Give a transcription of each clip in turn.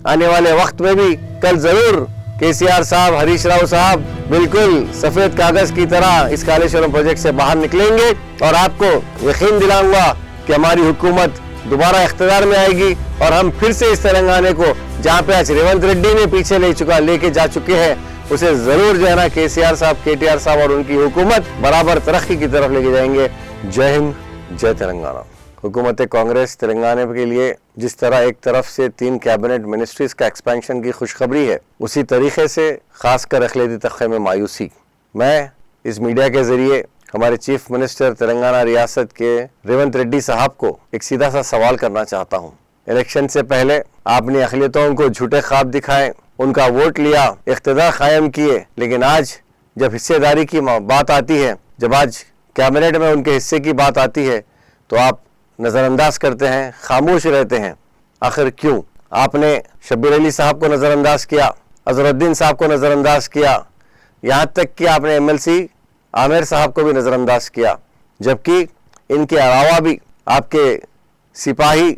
आने वाले वक्त में भी कल जरूर केसीआर साहब, हरीश राव साहब बिल्कुल सफेद कागज की तरह इस कालेश्वरम प्रोजेक्ट से बाहर निकलेंगे और आपको यकीन दिलाऊंगा कि हमारी हुकूमत दोबारा इख्तियार में आएगी और हम फिर से इस तेलंगाना को जहां पे आज रेवंत रेड्डी ने पीछे लेके जा चुके हैं, उसे जरूर जो है ना केसीआर साहब, केटीआर साहब और उनकी हुकूमत बराबर तरक्की की तरफ लेके जाएंगे। जय हिंद, जय तेलंगाना। हुकूमत कांग्रेस तेलंगाना के लिए जिस तरह एक तरफ से 3 कैबिनेट मिनिस्ट्रीज का एक्सपेंशन की खुशखबरी है, उसी तरीके से खासकर अखिलेती तबके में मायूसी। मैं इस मीडिया के जरिए हमारे चीफ मिनिस्टर तेलंगाना रियासत के रेवंत रेड्डी साहब को एक सीधा सा सवाल करना चाहता हूँ। इलेक्शन से पहले आपने अखिलियतों को झूठे ख्वाब दिखाए, उनका वोट लिया, इख्तिदार कायम किए, लेकिन आज जब हिस्सेदारी की बात आती है, जब आज कैबिनेट में उनके हिस्से की बात आती है, तो आप नज़रअंदाज करते हैं, खामोश रहते हैं। आखिर क्यों? आपने शब्बीर अली साहब को नज़रअंदाज किया, अजहरुद्दीन साहब को नज़रअंदाज किया, यहाँ तक कि आपने एमएलसी आमिर साहब को भी नज़रअंदाज किया, जबकि इनके अलावा भी आपके सिपाही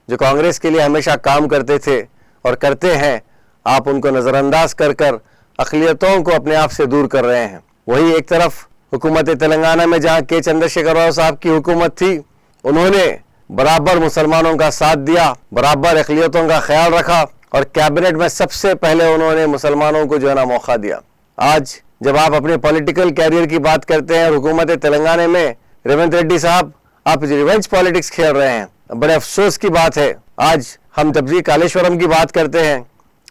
जो कांग्रेस के लिए हमेशा काम करते थे और करते हैं, आप उनको नज़रअंदाज कर कर अक़लियतों को अपने आप से दूर कर रहे हैं। वही एक तरफ हुकूमत तेलंगाना में जहाँ के चंद्रशेखर राव साहब की हुकूमत थी, उन्होंने बराबर मुसलमानों का साथ दिया, बराबर अक़लियतों का ख्याल रखा और कैबिनेट में सबसे पहले उन्होंने मुसलमानों को जो है ना मौका दिया। आज जब आप अपने पॉलिटिकल कैरियर की बात करते हैं, हुकूमत तेलंगाना में रेवंत रेड्डी साहब आप रिवेंज पॉलिटिक्स खेल रहे हैं। बड़े अफसोस की बात है, आज हम जब भी कालेश्वरम की बात करते हैं,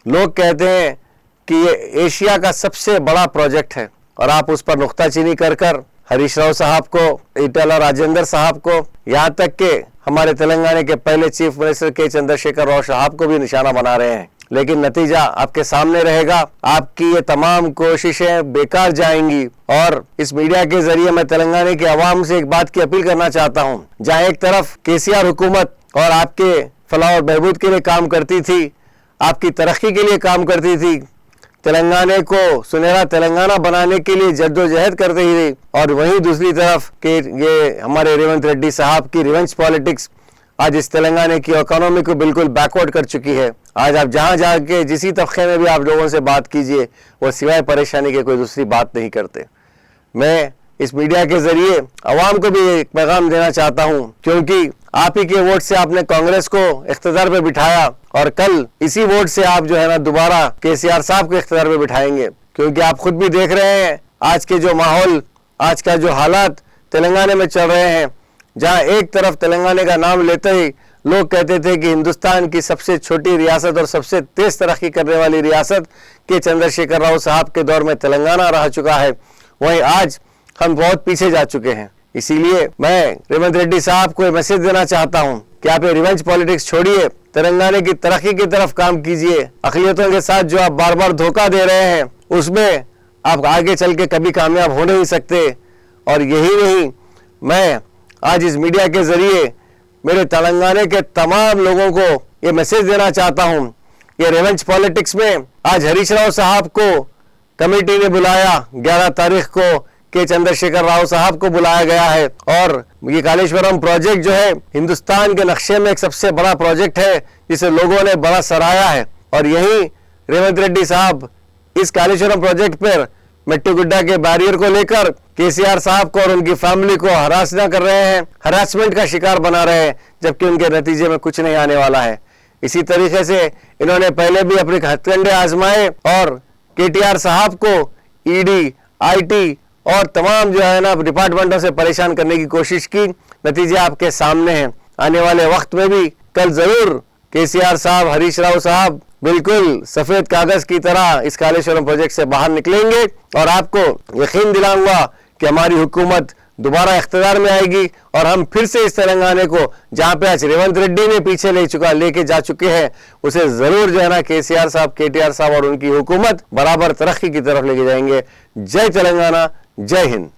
लोग कहते हैं कि ये एशिया का सबसे बड़ा प्रोजेक्ट है और आप उस पर नुक्ताचीनी कर कर हरीश राव साहब को, ईटाला राजेंद्र साहब को, यहाँ तक के हमारे तेलंगाना के पहले चीफ मिनिस्टर के चंद्रशेखर राव साहब को भी निशाना बना रहे हैं। लेकिन नतीजा आपके सामने रहेगा। आपकी ये तमाम कोशिशें बेकार जाएंगी और इस मीडिया के जरिए मैं तेलंगाना के अवाम से एक बात की अपील करना चाहता हूँ। जहाँ एक तरफ केसीआर हुकूमत और आपके फलाह और बहबूद के लिए काम करती थी, आपकी तरक्की के लिए काम करती थी, तेलंगाना को सुनहरा तेलंगाना बनाने के लिए जद्दोजहद कर रही थी, और वहीं दूसरी तरफ के ये हमारे रेवंत रेड्डी साहब की रिवेंज पॉलिटिक्स आज इस तेलंगाना की इकोनॉमी को बिल्कुल बैकवर्ड कर चुकी है। आज आप जहां जाके जिसी तबके में भी आप लोगों से बात कीजिए, वो सिवाय परेशानी के कोई दूसरी बात नहीं करते। मैं इस मीडिया के जरिए अवाम को भी एक पैगाम देना चाहता हूं, क्योंकि आप ही के वोट से आपने कांग्रेस को इख्तियार पे बिठाया और कल इसी वोट से आप जो है ना दोबारा केसीआर साहब को इख्तियार पे बिठाएंगे, क्योंकि आप खुद भी देख रहे हैं आज के जो माहौल, आज का जो हालात तेलंगाना में चल रहे हैं, जहां एक तरफ तेलंगाना का नाम लेते ही लोग कहते थे कि हिंदुस्तान की सबसे छोटी रियासत और सबसे तेज तरक्की करने वाली रियासत के चंद्रशेखर राव साहब के दौर में तेलंगाना रह चुका है, वहीं आज हम बहुत पीछे जा चुके हैं। इसीलिए मैं रेवंत रेड्डी साहब को मैसेज देना चाहता हूं कि आप ये रिवेंज पॉलिटिक्स छोड़िए, तेलंगाना की तरक्की की तरफ काम कीजिए। अक़लियतों के साथ जो आप बार बार धोखा दे रहे हैं, उसमें आप आगे चल के कभी कामयाब हो नहीं सकते। और यही नहीं, मैं आज इस मीडिया के जरिए मेरे तेलंगाना के तमाम लोगों को ये मैसेज देना चाहता हूं, ये रिवेंज पॉलिटिक्स में आज हरीश राव साहब को कमेटी ने बुलाया, 11 तारीख को के चंद्रशेखर राव साहब को बुलाया गया है, और ये कालेश्वरम प्रोजेक्ट जो है हिंदुस्तान के नक्शे में एक सबसे बड़ा प्रोजेक्ट है जिसे लोगों ने बड़ा सराहा है। और यही रेवंत रेड्डी साहब इस कालेश्वरम प्रोजेक्ट पर मिट्टी गुड्डा के बैरियर को लेकर केसीआर साहब को और उनकी फैमिली को हरासना कर रहे हैं, हरासमेंट का शिकार बना रहे हैं, जबकि उनके नतीजे में कुछ नहीं आने वाला है। इसी तरीके से इन्होंने पहले भी अपने हथकंडे आजमाए और केटीआर साहब को ईडी, आईटी और तमाम जो है ना डिपार्टमेंटों से परेशान करने की कोशिश की। नतीजे आपके सामने हैं। आने वाले वक्त में भी कल जरूर केसीआर साहब, हरीश राव साहब बिल्कुल सफेद कागज की तरह इस कालेश्वरम प्रोजेक्ट से बाहर निकलेंगे और आपको यकीन दिलाऊंगा कि हमारी हुकूमत दोबारा इख्तियार में आएगी और हम फिर से इस तेलंगाना को जहां पे आज रेवंत रेड्डी ने पीछे लेके जा चुके हैं, उसे जरूर जो है ना केसीआर साहब, केटीआर साहब और उनकी हुकूमत बराबर तरक्की की तरफ लेके जाएंगे। जय तेलंगाना, जय हिंद।